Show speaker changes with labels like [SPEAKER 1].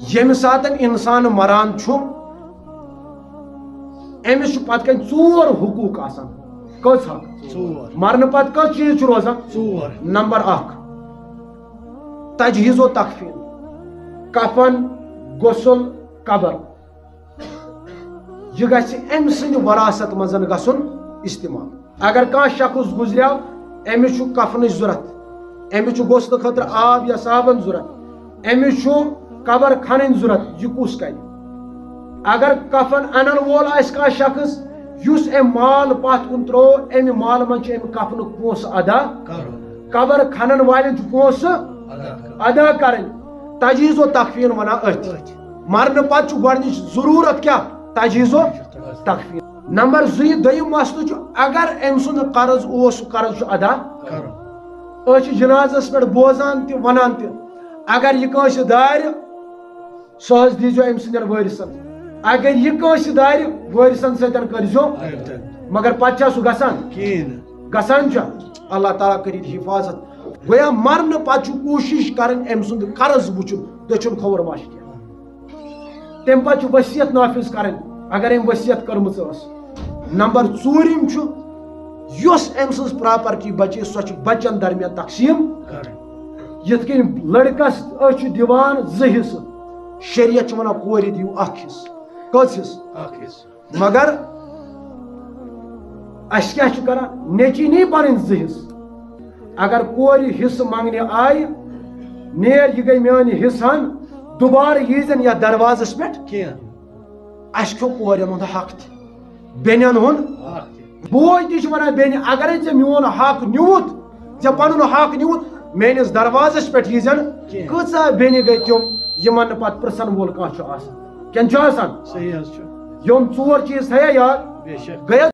[SPEAKER 1] M ساتن انسان مران چھو امس چھو پتہ کن ژور حقوق آسان کس حق مرن پتہ کس چیز چھو روزان نمبر 1 تجہیز و تکفین کفن غسل قبر یہ گژھِ امہِ سٕنٛدِ وراثت منٛز گژھُن استعمال اگر کانٛہہ شخص گُزریو أمِس چھُ کفنٕچ ضروٗرت أمِس چھُ غسلہٕ خٲطرٕ آب یا صابن ضروٗرت أمِس چھُ قبر کھنٕنۍ ضروٗرت یہِ کُس کرِ اگر کفن انن وول آسہِ کانٛہہ شخص یُس أمۍ مال پتھ کُن ترٛوو أمہِ مالہٕ منٛز چھُ أمۍ کفنُک پونٛسہٕ ادا قبر کھنن والٮ۪ن چھُ پونٛسہٕ ادا کرٕنۍ تجہیز و تکفین ونان أتھۍ مرنہٕ پتہٕ چھُ گۄڈنِچ ضروٗرت کیٛاہ تجہیز و تکفین نمبر 2 دوٚیِم مسلہٕ چھُ اگر أمۍ سُنٛد قرض اوس سُہ قرض چھُ ادا أسۍ چھِ جنازس پٮ۪ٹھ بوزان تہِ ونان تہِ اگر یہِ کٲنٛسہِ دارِ سُہ حظ دیٖزیو أمۍ سٕنٛدٮ۪ن وٲرثن اگر یہِ کٲنٛسہِ دارِ وٲرثن سۭتۍ کٔرزیو مگر پتہٕ چھا سُہ گژھان چھا اللہ تعالیٰ کٔرِتھ حفاظت گویا مرنہٕ پتہٕ چھُ کوٗشش کرٕنۍ أمۍ سُنٛد قرض وٕچھُن دٔچھُن کھووُر ما چھِ کینٛہہ تمہِ پتہٕ چھُ ؤصیت نافذ کرٕنۍ اگر أمۍ ؤصیت کٔرمٕژ ٲس نمبر 4 چھُ یۄس أمۍ سٕنٛز پراپرٹی بچے سۄ چھِ بچن درمیان تقسیٖم یِتھ کٔنۍ لڑکس أسۍ چھِ دِوان 2 حصہٕ شریعت چھُ ونان کورِ دِیِو 1 حصہٕ کٔژ حصہٕ مگر اَسہِ کیٛاہ چھِ کران نیچی نی پنٕنۍ 2 حصہٕ اگر کورِ حصہٕ منٛگنہِ آیہِ نیر یہِ گٔے میٛانہِ حصہٕ ہن دُبارٕ ییٖزٮ۪ن یتھ دروازس پٮ۪ٹھ اَسہِ کھیوٚو کورٮ۪ن ہُنٛد حق تہِ بیٚنٮ۪ن ہُنٛد بوے تہِ چھُ ونان بیٚنہِ اگرے ژےٚ میون حق نیوٗتھ ژےٚ پنُن حق نیوٗتھ میٲنِس دروازس پٮ۪ٹھ ییٖزٮ۪ن کۭژاہ بیٚنہِ گٔے تِم یِمن نہٕ پتہٕ پرژھن وول کانٛہہ چھُ آسان کٮ۪ن چھُ آسان یِم 4 چیٖز تھایا یاد گٔیا